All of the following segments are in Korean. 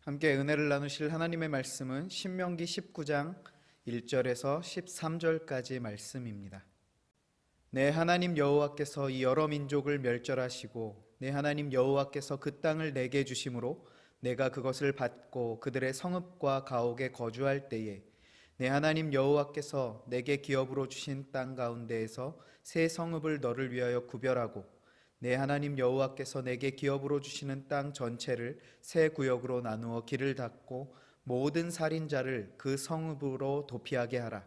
함께 은혜를 나누실 하나님의 말씀은 신명기 19장 1절에서 13절까지 말씀입니다. 내 하나님 여호와께서 이 여러 민족을 멸절하시고 내 하나님 여호와께서 그 땅을 내게 주심으로 내가 그것을 받고 그들의 성읍과 가옥에 거주할 때에 내 하나님 여호와께서 내게 기업으로 주신 땅 가운데에서 새 성읍을 너를 위하여 구별하고 내 하나님 여호와께서 내게 기업으로 주시는 땅 전체를 세 구역으로 나누어 길을 닫고 모든 살인자를 그 성읍으로 도피하게 하라.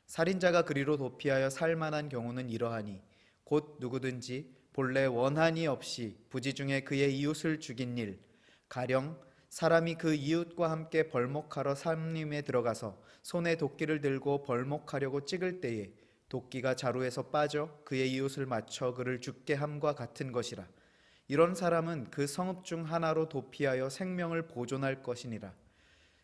살인자가 그리로 도피하여 살만한 경우는 이러하니 곧 누구든지 본래 원한이 없이 부지 중에 그의 이웃을 죽인 일, 가령 사람이 그 이웃과 함께 벌목하러 산림에 들어가서 손에 도끼를 들고 벌목하려고 찍을 때에 도끼가 자루에서 빠져 그의 이웃을 맞춰 그를 죽게 함과 같은 것이라. 이런 사람은 그 성읍 중 하나로 도피하여 생명을 보존할 것이니라.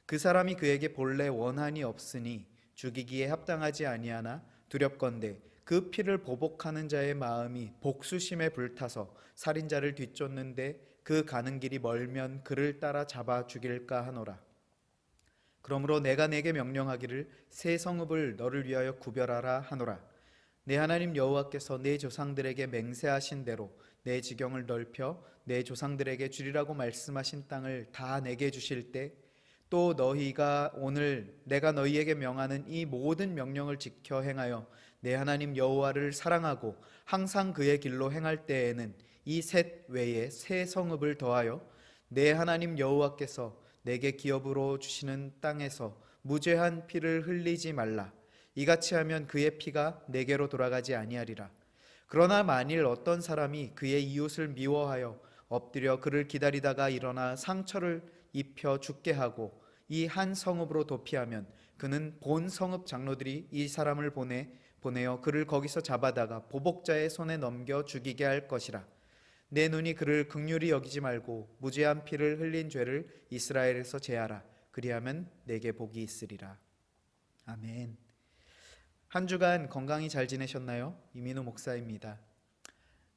그 사람이 그에게 본래 원한이 없으니 죽이기에 합당하지 아니하나 두렵건대 그 피를 보복하는 자의 마음이 복수심에 불타서 살인자를 뒤쫓는데 그 가는 길이 멀면 그를 따라 잡아 죽일까 하노라. 그러므로 내가 내게 명령하기를 새 성읍을 너를 위하여 구별하라 하노라. 내 하나님 여호와께서 내 조상들에게 맹세하신 대로 내 지경을 넓혀 내 조상들에게 주리라고 말씀하신 땅을 다 내게 주실 때 또 너희가 오늘 내가 너희에게 명하는 이 모든 명령을 지켜 행하여 내 하나님 여호와를 사랑하고 항상 그의 길로 행할 때에는 이 셋 외에 새 성읍을 더하여 내 하나님 여호와께서 내게 기업으로 주시는 땅에서 무죄한 피를 흘리지 말라. 이같이 하면 그의 피가 내게로 돌아가지 아니하리라. 그러나 만일 어떤 사람이 그의 이웃을 미워하여 엎드려 그를 기다리다가 일어나 상처를 입혀 죽게 하고 이 한 성읍으로 도피하면 그는 본 성읍 장로들이 이 사람을 보내어 그를 거기서 잡아다가 보복자의 손에 넘겨 죽이게 할 것이라. 내 눈이 그를 긍휼히 여기지 말고 무죄한 피를 흘린 죄를 이스라엘에서 제하라. 그리하면 내게 복이 있으리라. 아멘. 한 주간 건강히 잘 지내셨나요? 이민우 목사입니다.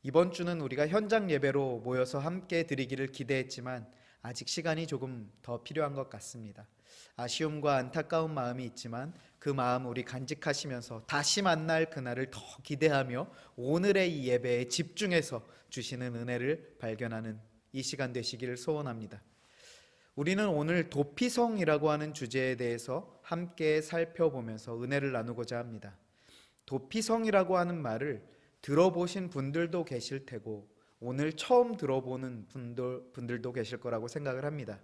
이번 주는 우리가 현장 예배로 모여서 함께 드리기를 기대했지만 아직 시간이 조금 더 필요한 것 같습니다. 아쉬움과 안타까운 마음이 있지만 그 마음 우리 간직하시면서 다시 만날 그날을 더 기대하며 오늘의 이 예배에 집중해서 주시는 은혜를 발견하는 이 시간 되시기를 소원합니다. 우리는 오늘 도피성이라고 하는 주제에 대해서 함께 살펴보면서 은혜를 나누고자 합니다. 도피성이라고 하는 말을 들어보신 분들도 계실 테고 오늘 처음 들어보는 분들도 계실 거라고 생각을 합니다.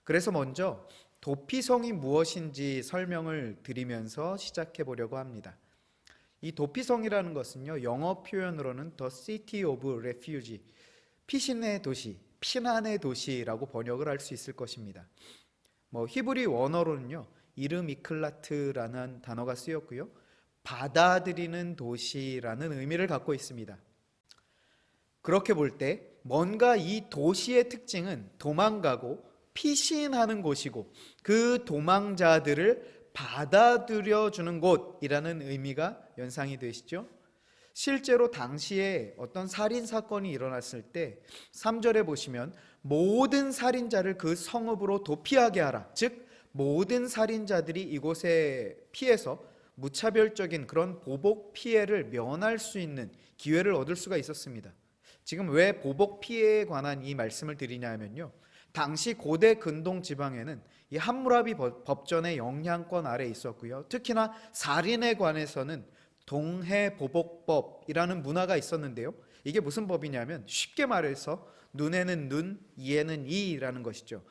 그래서 먼저 도피성이 무엇인지 설명을 드리면서 시작해 보려고 합니다. 이 도피성이라는 것은요, 영어 표현으로는 The City of Refuge, 피신의 도시, 피난의 도시라고 번역을 할 수 있을 것입니다. 히브리 원어로는요, 이르미클라트라는 단어가 쓰였고요, 받아들이는 도시라는 의미를 갖고 있습니다. 그렇게 볼 때 뭔가 이 도시의 특징은 도망가고 피신하는 곳이고 그 도망자들을 받아들여주는 곳이라는 의미가 연상이 되시죠? 실제로 당시에 어떤 살인사건이 일어났을 때 3절에 보시면 모든 살인자를 그 성읍으로 도피하게 하라. 즉 모든 살인자들이 이곳에 피해서 무차별적인 그런 보복 피해를 면할 수 있는 기회를 얻을 수가 있었습니다. 지금 왜 보복 피해에 관한 이 말씀을 드리냐면요, 당시 고대 근동 지방에는 이 함무라비 법전의 영향권 아래에 있었고요, 특히나 살인에 관해서는 동해보복법이라는 문화가 있었는데요, 이게 무슨 법이냐면 쉽게 말해서 눈에는 눈, 이에는 이라는 것이죠.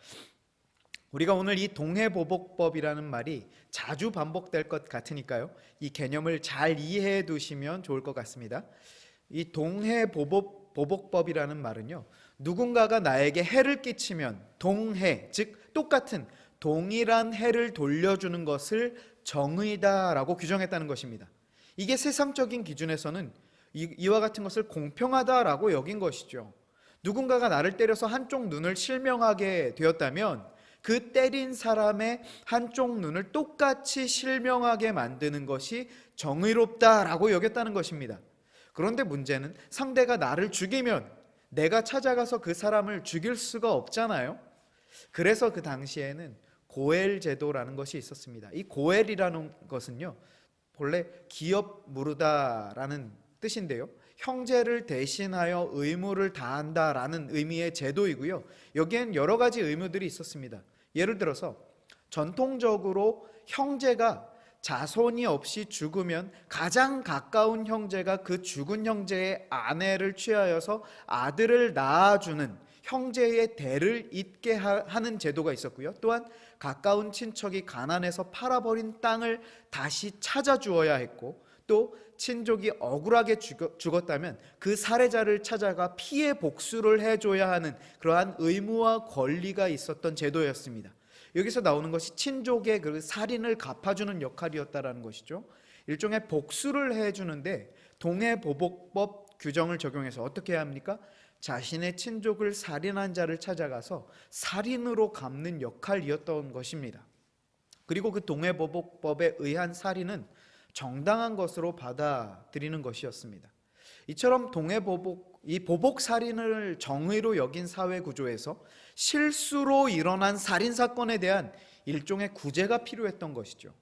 우리가 오늘 이 동해보복법이라는 말이 자주 반복될 것 같으니까요, 이 개념을 잘 이해해 두시면 좋을 것 같습니다. 이 동해보복법이라는 말은요, 누군가가 나에게 해를 끼치면 동해, 즉 똑같은 동일한 해를 돌려주는 것을 정의다라고 규정했다는 것입니다. 이게 세상적인 기준에서는 이와 같은 것을 공평하다라고 여긴 것이죠. 누군가가 나를 때려서 한쪽 눈을 실명하게 되었다면 그 때린 사람의 한쪽 눈을 똑같이 실명하게 만드는 것이 정의롭다라고 여겼다는 것입니다. 그런데 문제는 상대가 나를 죽이면 내가 찾아가서 그 사람을 죽일 수가 없잖아요. 그래서 그 당시에는 고엘 제도라는 것이 있었습니다. 이 고엘이라는 것은요, 본래 기업 무르다라는 뜻인데요, 형제를 대신하여 의무를 다한다라는 의미의 제도이고요. 여기엔 여러 가지 의무들이 있었습니다. 예를 들어서 전통적으로 형제가 자손이 없이 죽으면 가장 가까운 형제가 그 죽은 형제의 아내를 취하여서 아들을 낳아주는 형제의 대를 잇게 하는 제도가 있었고요. 또한 가까운 친척이 가난해서 팔아버린 땅을 다시 찾아주어야 했고, 또 친족이 억울하게 죽었다면 그 살해자를 찾아가 피해 복수를 해줘야 하는 그러한 의무와 권리가 있었던 제도였습니다. 여기서 나오는 것이 친족의 그 살인을 갚아주는 역할이었다라는 것이죠. 일종의 복수를 해주는데 동해보복법 규정을 적용해서 어떻게 해야 합니까? 자신의 친족을 살인한 자를 찾아가서 살인으로 갚는 역할이었던 것입니다. 그리고 그 동해보복법에 의한 살인은 정당한 것으로 받아들이는 것이었습니다. 이처럼 이 보복 살인을 정의로 여긴 사회 구조에서 실수로 일어난 살인 사건에 대한 일종의 구제가 필요했던 것이죠.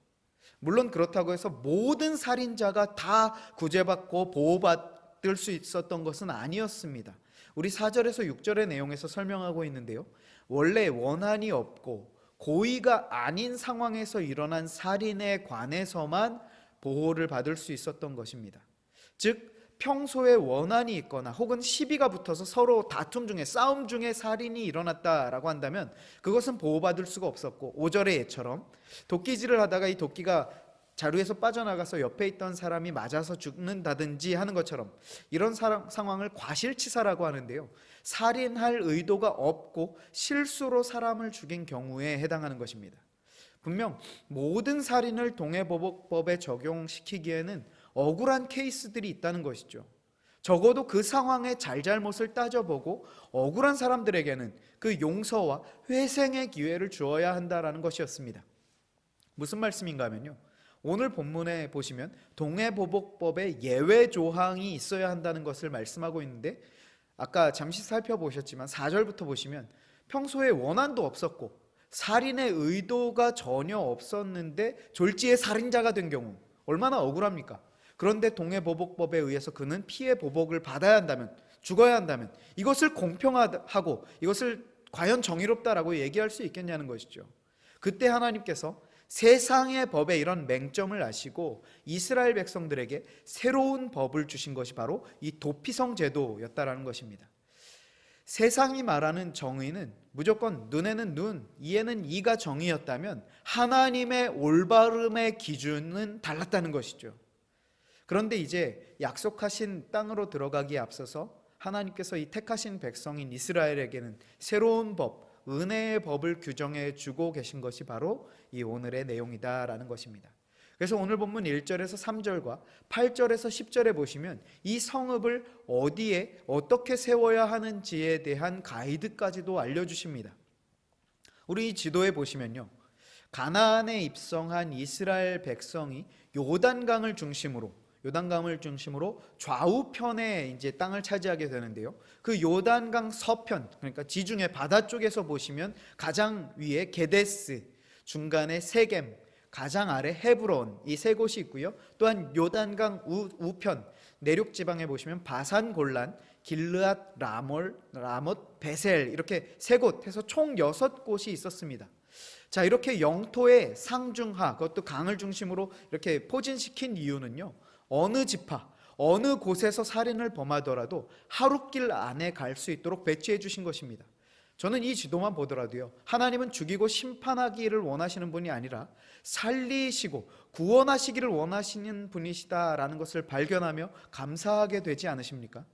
물론 그렇다고 해서 모든 살인자가 다 구제받고 보호받을 수 있었던 것은 아니었습니다. 우리 4절에서 6절의 내용에서 설명하고 있는데요, 원래 원한이 없고 고의가 아닌 상황에서 일어난 살인에 관해서만 보호를 받을 수 있었던 것입니다. 즉 평소에 원한이 있거나 혹은 시비가 붙어서 서로 다툼 중에, 싸움 중에 살인이 일어났다라고 한다면 그것은 보호받을 수가 없었고, 5절의 예처럼 도끼질을 하다가 이 도끼가 자루에서 빠져나가서 옆에 있던 사람이 맞아서 죽는다든지 하는 것처럼 이런 상황을 과실치사라고 하는데요, 살인할 의도가 없고 실수로 사람을 죽인 경우에 해당하는 것입니다. 분명 모든 살인을 동해보복법에 적용시키기에는 억울한 케이스들이 있다는 것이죠. 적어도 그 상황의 잘잘못을 따져보고 억울한 사람들에게는 그 용서와 회생의 기회를 주어야 한다는 것이었습니다. 무슨 말씀인가 하면요, 오늘 본문에 보시면 동해보복법에 예외 조항이 있어야 한다는 것을 말씀하고 있는데, 아까 잠시 살펴보셨지만 4절부터 보시면 평소에 원한도 없었고 살인의 의도가 전혀 없었는데 졸지에 살인자가 된 경우 얼마나 억울합니까? 그런데 동해보복법에 의해서 그는 피해 보복을 받아야 한다면, 죽어야 한다면 이것을 공평하고 이것을 과연 정의롭다라고 얘기할 수 있겠냐는 것이죠. 그때 하나님께서 세상의 법에 이런 맹점을 아시고 이스라엘 백성들에게 새로운 법을 주신 것이 바로 이 도피성 제도였다라는 것입니다. 세상이 말하는 정의는 무조건 눈에는 눈, 이에는 이가 정의였다면 하나님의 올바름의 기준은 달랐다는 것이죠. 그런데 이제 약속하신 땅으로 들어가기에 앞서서 하나님께서 이 택하신 백성인 이스라엘에게는 새로운 법, 은혜의 법을 규정해 주고 계신 것이 바로 이 오늘의 내용이다라는 것입니다. 그래서 오늘 본문 1절에서 3절과 8절에서 10절에 보시면 이 성읍을 어디에 어떻게 세워야 하는지에 대한 가이드까지도 알려주십니다. 우리 이 지도에 보시면요, 가나안에 입성한 이스라엘 백성이 요단강을 중심으로 좌우편에 이제 땅을 차지하게 되는데요, 그 요단강 서편, 그러니까 지중해 바다 쪽에서 보시면 가장 위에 게데스, 중간에 세겜, 가장 아래 헤브론, 이 세 곳이 있고요. 또한 요단강 우편 내륙 지방에 보시면 바산 골란, 길르앗 라못, 베셀, 이렇게 세 곳 해서 총 6곳이 있었습니다. 자, 이렇게 영토의 상중하, 그것도 강을 중심으로 이렇게 포진시킨 이유는요, 어느 지파, 어느 곳에서 살인을 범하더라도 하루길 안에 갈 수 있도록 배치해 주신 것입니다. 저는 이 지도만 보더라도요, 하나님은 죽이고 심판하기를 원하시는 분이 아니라 살리시고 구원하시기를 원하시는 분이시다라는 것을 발견하며 감사하게 되지 않으십니까?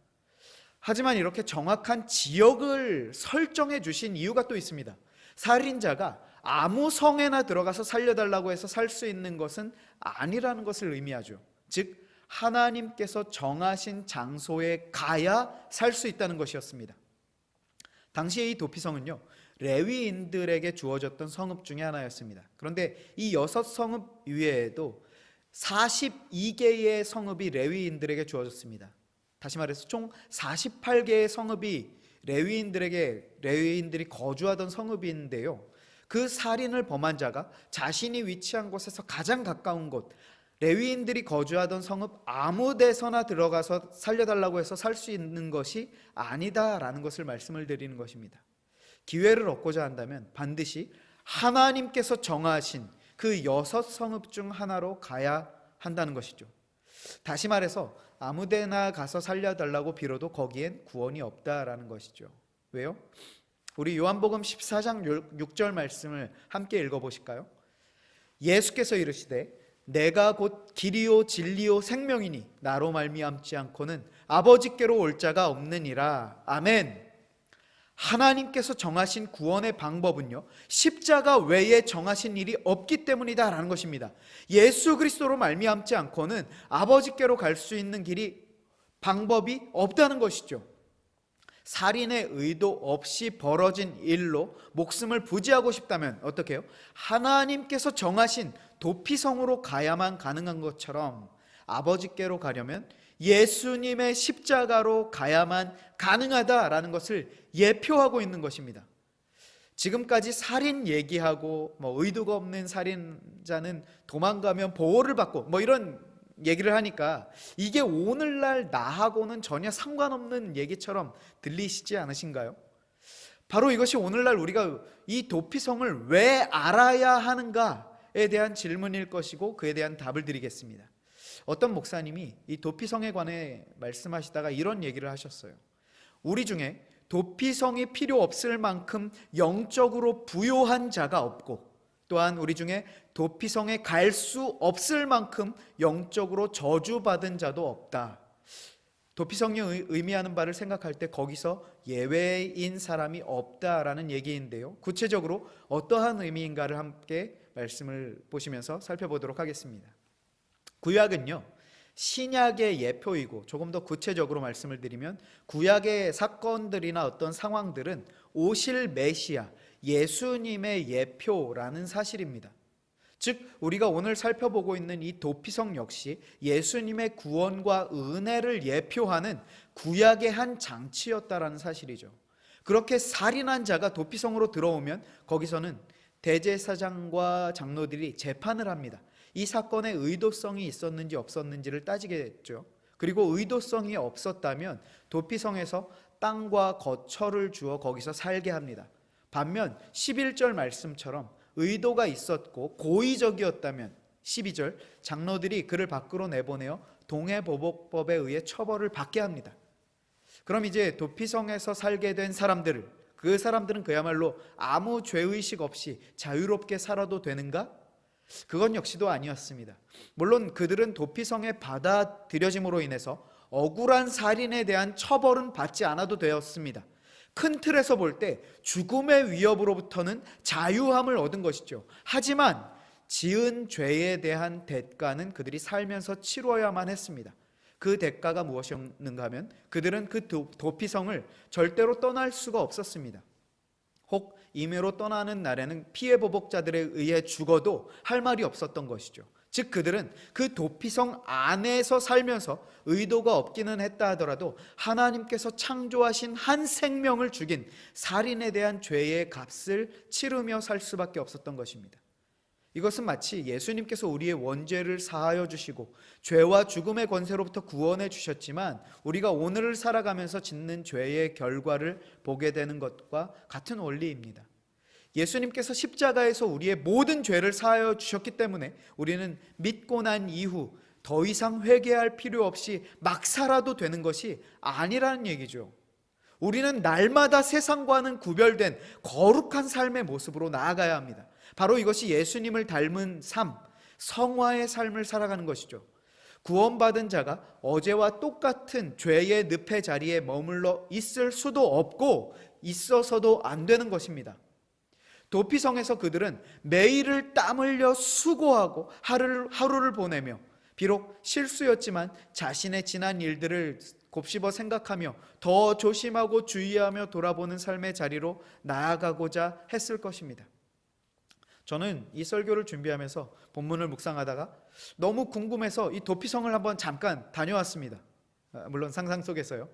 하지만 이렇게 정확한 지역을 설정해 주신 이유가 또 있습니다. 살인자가 아무 성에나 들어가서 살려달라고 해서 살 수 있는 것은 아니라는 것을 의미하죠. 즉 하나님께서 정하신 장소에 가야 살 수 있다는 것이었습니다. 당시에 이 도피성은요, 레위인들에게 주어졌던 성읍 중에 하나였습니다. 그런데 이 6성읍 이외에도 42개의 성읍이 레위인들에게 주어졌습니다. 다시 말해서 총 48개의 성읍이 레위인들이 거주하던 성읍인데요. 그 살인을 범한 자가 자신이 위치한 곳에서 가장 가까운 곳, 레위인들이 거주하던 성읍 아무 데서나 들어가서 살려달라고 해서 살 수 있는 것이 아니다라는 것을 말씀을 드리는 것입니다. 기회를 얻고자 한다면 반드시 하나님께서 정하신 그 6성읍 중 하나로 가야 한다는 것이죠. 다시 말해서 아무 데나 가서 살려달라고 빌어도 거기엔 구원이 없다라는 것이죠. 왜요? 우리 요한복음 14장 6절 말씀을 함께 읽어보실까요? 예수께서 이르시되 내가 곧 길이요 진리요 생명이니 나로 말미암지 않고는 아버지께로 올 자가 없느니라. 아멘. 하나님께서 정하신 구원의 방법은요, 십자가 외에 정하신 일이 없기 때문이다 라는 것입니다. 예수 그리스도로 말미암지 않고는 아버지께로 갈 수 있는 방법이 없다는 것이죠. 살인의 의도 없이 벌어진 일로 목숨을 부지하고 싶다면 어떻게 해요? 하나님께서 정하신 도피성으로 가야만 가능한 것처럼 아버지께로 가려면 예수님의 십자가로 가야만 가능하다라는 것을 예표하고 있는 것입니다. 지금까지 살인 얘기하고 의도가 없는 살인자는 도망가면 보호를 받고 이런 얘기를 하니까 이게 오늘날 나하고는 전혀 상관없는 얘기처럼 들리시지 않으신가요? 바로 이것이 오늘날 우리가 이 도피성을 왜 알아야 하는가에 대한 질문일 것이고 그에 대한 답을 드리겠습니다. 어떤 목사님이 이 도피성에 관해 말씀하시다가 이런 얘기를 하셨어요. 우리 중에 도피성이 필요 없을 만큼 영적으로 부요한 자가 없고, 또한 우리 중에 도피성에 갈 수 없을 만큼 영적으로 저주받은 자도 없다. 도피성이 의미하는 바를 생각할 때 거기서 예외인 사람이 없다라는 얘기인데요, 구체적으로 어떠한 의미인가를 함께 말씀을 보시면서 살펴보도록 하겠습니다. 구약은요, 신약의 예표이고, 조금 더 구체적으로 말씀을 드리면 구약의 사건들이나 어떤 상황들은 오실 메시아 예수님의 예표라는 사실입니다. 즉 우리가 오늘 살펴보고 있는 이 도피성 역시 예수님의 구원과 은혜를 예표하는 구약의 한 장치였다라는 사실이죠. 그렇게 살인한 자가 도피성으로 들어오면 거기서는 대제사장과 장로들이 재판을 합니다. 이 사건에 의도성이 있었는지 없었는지를 따지겠죠. 그리고 의도성이 없었다면 도피성에서 땅과 거처를 주어 거기서 살게 합니다. 반면 11절 말씀처럼 의도가 있었고 고의적이었다면 12절 장로들이 그를 밖으로 내보내어 동해보복법에 의해 처벌을 받게 합니다. 그럼 이제 도피성에서 살게 된 그 사람들은 그야말로 아무 죄의식 없이 자유롭게 살아도 되는가? 그건 역시도 아니었습니다. 물론 그들은 도피성에 받아들여짐으로 인해서 억울한 살인에 대한 처벌은 받지 않아도 되었습니다. 큰 틀에서 볼 때 죽음의 위협으로부터는 자유함을 얻은 것이죠. 하지만 지은 죄에 대한 대가는 그들이 살면서 치러야만 했습니다. 그 대가가 무엇이었는가 하면 그들은 그 도피성을 절대로 떠날 수가 없었습니다. 혹 임의로 떠나는 날에는 피해 보복자들에 의해 죽어도 할 말이 없었던 것이죠. 즉 그들은 그 도피성 안에서 살면서 의도가 없기는 했다 하더라도 하나님께서 창조하신 한 생명을 죽인 살인에 대한 죄의 값을 치르며 살 수밖에 없었던 것입니다. 이것은 마치 예수님께서 우리의 원죄를 사하여 주시고 죄와 죽음의 권세로부터 구원해 주셨지만 우리가 오늘을 살아가면서 짓는 죄의 결과를 보게 되는 것과 같은 원리입니다. 예수님께서 십자가에서 우리의 모든 죄를 사하여 주셨기 때문에 우리는 믿고 난 이후 더 이상 회개할 필요 없이 막 살아도 되는 것이 아니라는 얘기죠. 우리는 날마다 세상과는 구별된 거룩한 삶의 모습으로 나아가야 합니다. 바로 이것이 예수님을 닮은 삶, 성화의 삶을 살아가는 것이죠. 구원받은 자가 어제와 똑같은 죄의 늪의 자리에 머물러 있을 수도 없고 있어서도 안 되는 것입니다. 도피성에서 그들은 매일을 땀 흘려 수고하고 하루를 보내며 비록 실수였지만 자신의 지난 일들을 곱씹어 생각하며 더 조심하고 주의하며 돌아보는 삶의 자리로 나아가고자 했을 것입니다. 저는 이 설교를 준비하면서 본문을 묵상하다가 너무 궁금해서 이 도피성을 한번 잠깐 다녀왔습니다. 물론 상상 속에서요.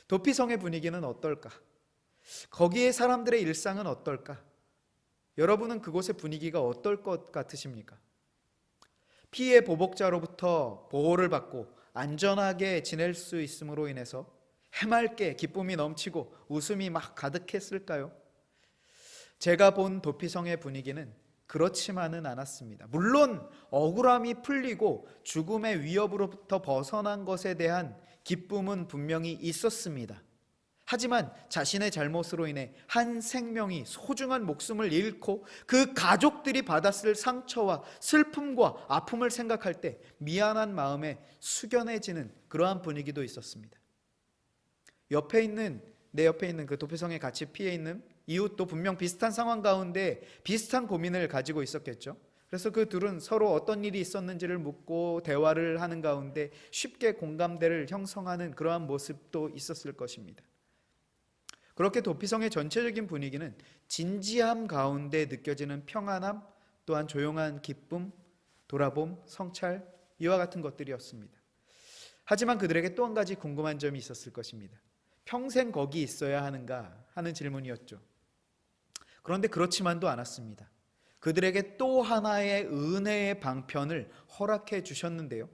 도피성의 분위기는 어떨까? 거기에 사람들의 일상은 어떨까? 여러분은 그곳의 분위기가 어떨 것 같으십니까? 피해 보복자로부터 보호를 받고 안전하게 지낼 수 있음으로 인해서 해맑게 기쁨이 넘치고 웃음이 막 가득했을까요? 제가 본 도피성의 분위기는 그렇지만은 않았습니다. 물론 억울함이 풀리고 죽음의 위협으로부터 벗어난 것에 대한 기쁨은 분명히 있었습니다. 하지만 자신의 잘못으로 인해 한 생명이 소중한 목숨을 잃고 그 가족들이 받았을 상처와 슬픔과 아픔을 생각할 때 미안한 마음에 숙연해지는 그러한 분위기도 있었습니다. 내 옆에 있는 그 도피성에 같이 피해 있는 이웃도 분명 비슷한 상황 가운데 비슷한 고민을 가지고 있었겠죠. 그래서 그 둘은 서로 어떤 일이 있었는지를 묻고 대화를 하는 가운데 쉽게 공감대를 형성하는 그러한 모습도 있었을 것입니다. 그렇게 도피성의 전체적인 분위기는 진지함 가운데 느껴지는 평안함, 또한 조용한 기쁨, 돌아봄, 성찰, 이와 같은 것들이었습니다. 하지만 그들에게 또 한 가지 궁금한 점이 있었을 것입니다. 평생 거기 있어야 하는가 하는 질문이었죠. 그런데 그렇지만도 않았습니다. 그들에게 또 하나의 은혜의 방편을 허락해 주셨는데요.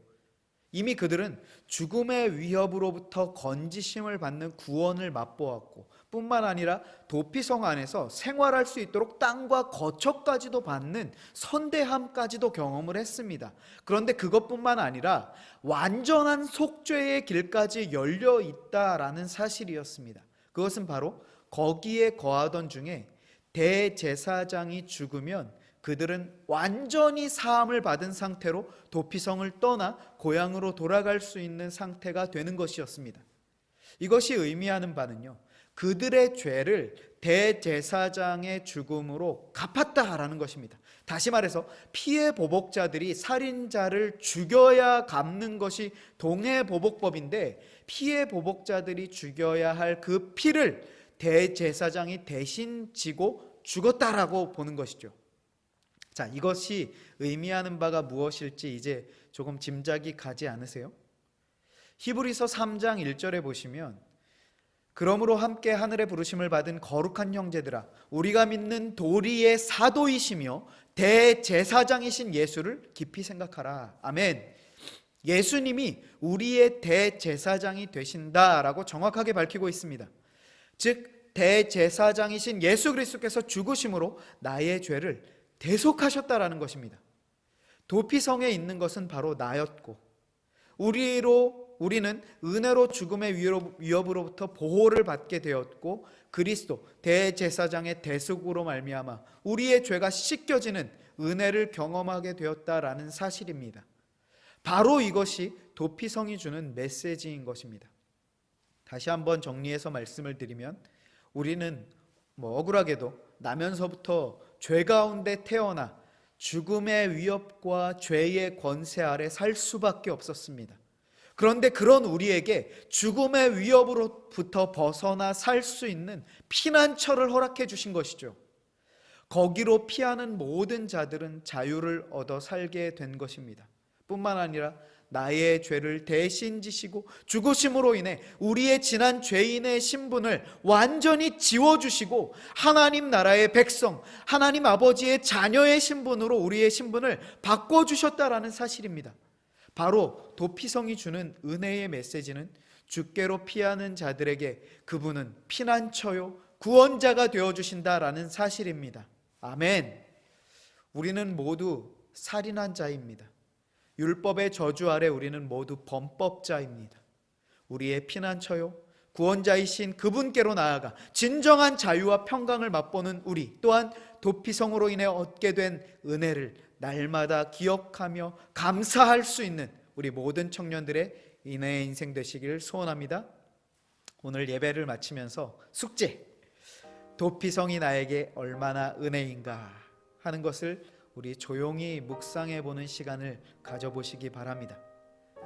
이미 그들은 죽음의 위협으로부터 건지심을 받는 구원을 맛보았고 뿐만 아니라 도피성 안에서 생활할 수 있도록 땅과 거처까지도 받는 선대함까지도 경험을 했습니다. 그런데 그것뿐만 아니라 완전한 속죄의 길까지 열려 있다라는 사실이었습니다. 그것은 바로 거기에 거하던 중에 대제사장이 죽으면 그들은 완전히 사함을 받은 상태로 도피성을 떠나 고향으로 돌아갈 수 있는 상태가 되는 것이었습니다. 이것이 의미하는 바는요, 그들의 죄를 대제사장의 죽음으로 갚았다라는 것입니다. 다시 말해서 피해 보복자들이 살인자를 죽여야 갚는 것이 동해보복법인데 피해 보복자들이 죽여야 할 그 피를 대제사장이 대신 지고 죽었다라고 보는 것이죠. 자, 이것이 의미하는 바가 무엇일지 이제 조금 짐작이 가지 않으세요? 히브리서 3장 1절에 보시면 그러므로 함께 하늘의 부르심을 받은 거룩한 형제들아 우리가 믿는 도리의 사도이시며 대제사장이신 예수를 깊이 생각하라. 아멘. 예수님이 우리의 대제사장이 되신다라고 정확하게 밝히고 있습니다. 즉 대제사장이신 예수 그리스도께서 죽으심으로 나의 죄를 대속하셨다라는 것입니다. 도피성에 있는 것은 바로 나였고 우리는 은혜로 죽음의 위협으로부터 보호를 받게 되었고 그리스도 대제사장의 대속으로 말미암아 우리의 죄가 씻겨지는 은혜를 경험하게 되었다라는 사실입니다. 바로 이것이 도피성이 주는 메시지인 것입니다. 다시 한번 정리해서 말씀을 드리면 우리는 억울하게도 나면서부터 죄 가운데 태어나 죽음의 위협과 죄의 권세 아래 살 수밖에 없었습니다. 그런데 그런 우리에게 죽음의 위협으로부터 벗어나 살 수 있는 피난처를 허락해 주신 것이죠. 거기로 피하는 모든 자들은 자유를 얻어 살게 된 것입니다. 뿐만 아니라 나의 죄를 대신 지시고 죽으심으로 인해 우리의 지난 죄인의 신분을 완전히 지워주시고 하나님 나라의 백성, 하나님 아버지의 자녀의 신분으로 우리의 신분을 바꿔주셨다라는 사실입니다. 바로 도피성이 주는 은혜의 메시지는 주께로 피하는 자들에게 그분은 피난처요 구원자가 되어주신다라는 사실입니다. 아멘. 우리는 모두 살인한 자입니다. 율법의 저주 아래 우리는 모두 범법자입니다. 우리의 피난처요 구원자이신 그분께로 나아가 진정한 자유와 평강을 맛보는 우리 또한 도피성으로 인해 얻게 된 은혜를 날마다 기억하며 감사할 수 있는 우리 모든 청년들의 인내의 인생 되시기를 소원합니다. 오늘 예배를 마치면서 숙제, 도피성이 나에게 얼마나 은혜인가 하는 것을 우리 조용히 묵상해 보는 시간을 가져보시기 바랍니다.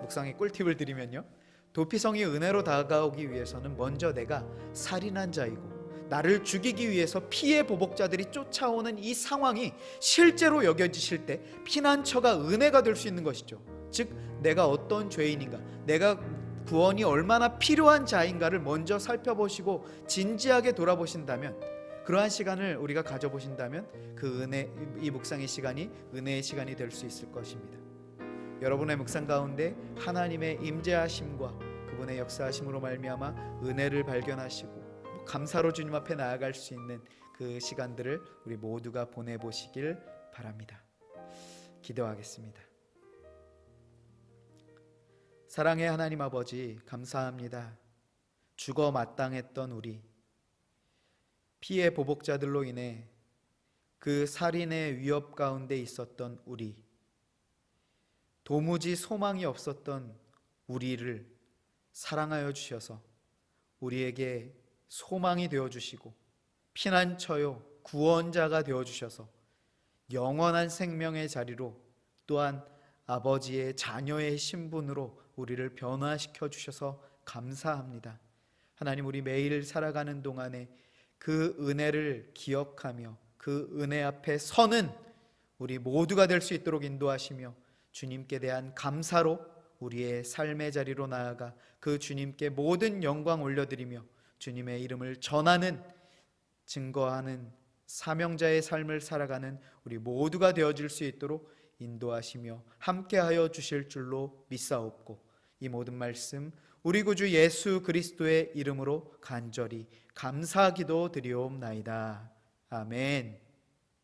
묵상의 꿀팁을 드리면요, 도피성이 은혜로 다가오기 위해서는 먼저 내가 살인한 자이고 나를 죽이기 위해서 피해 보복자들이 쫓아오는 이 상황이 실제로 여겨지실 때 피난처가 은혜가 될 수 있는 것이죠. 즉 내가 어떤 죄인인가, 내가 구원이 얼마나 필요한 자인가를 먼저 살펴보시고 진지하게 돌아보신다면, 그러한 시간을 우리가 가져보신다면 그 은혜, 이 묵상의 시간이 은혜의 시간이 될 수 있을 것입니다. 여러분의 묵상 가운데 하나님의 임재하심과 그분의 역사하심으로 말미암아 은혜를 발견하시고 감사로 주님 앞에 나아갈 수 있는 그 시간들을 우리 모두가 보내보시길 바랍니다. 기도하겠습니다. 사랑의 하나님 아버지, 감사합니다. 죽어 마땅했던 우리, 피해 보복자들로 인해 그 살인의 위협 가운데 있었던 우리, 도무지 소망이 없었던 우리를 사랑하여 주셔서 우리에게 소망이 되어주시고 피난처요 구원자가 되어주셔서 영원한 생명의 자리로, 또한 아버지의 자녀의 신분으로 우리를 변화시켜 주셔서 감사합니다. 하나님, 우리 매일 살아가는 동안에 그 은혜를 기억하며 그 은혜 앞에 서는 우리 모두가 될 수 있도록 인도하시며, 주님께 대한 감사로 우리의 삶의 자리로 나아가 그 주님께 모든 영광 올려드리며 주님의 이름을 전하는, 증거하는 사명자의 삶을 살아가는 우리 모두가 되어질 수 있도록 인도하시며 함께하여 주실 줄로 믿사옵고, 이 모든 말씀 우리 구주 예수 그리스도의 이름으로 간절히 감사기도 드리옵나이다. 아멘.